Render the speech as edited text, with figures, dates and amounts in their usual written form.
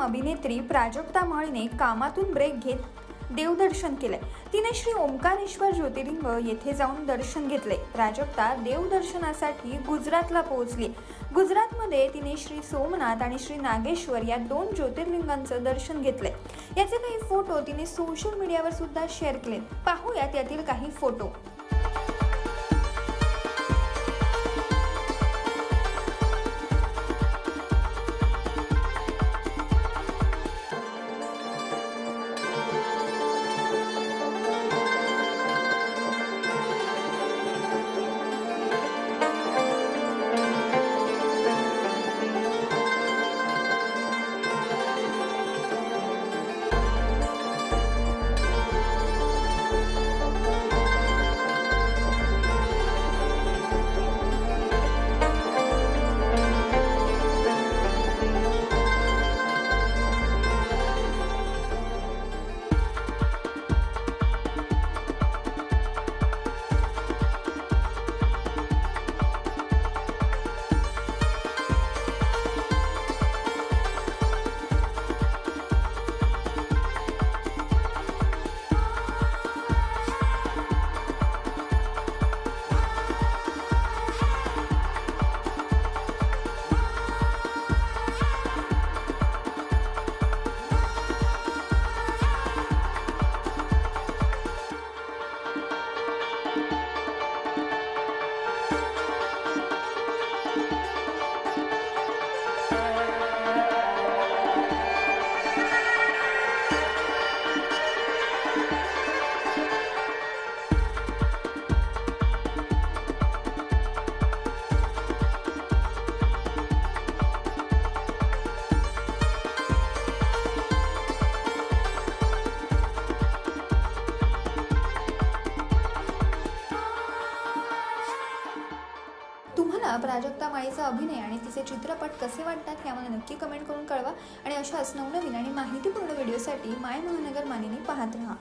अभिनेत्री प्राजक्ता माळीने कामातून ब्रेक घेत देवदर्शन केले। तिने श्री ओंकारेश्वर ज्योतिर्लिंग येथे जाऊन दर्शन घेतले। प्राजक्ता देवदर्शनासाठी गुजरातला पोहोचली। गुजरातमध्ये तिने श्री सोमनाथ आणि श्री नागेश्वर या 2 ज्योतिर्लिंगांचं दर्शन घेतले। याचे काही फोटो तिने सोशल मीडियावर सुद्धा शेअर केले। पाहूयात यातील काही फोटो। तुम्हाला प्राजक्ता माळीचा अभिनय आणि तिचे चित्रपट कसे वाटतात हे आम्हाला नक्की कमेंट करून कळवा आणि अशाच नवनवीन आणि माहितीपूर्ण व्हिडिओसाठी माय महानगर मानिनी पाहत रहा।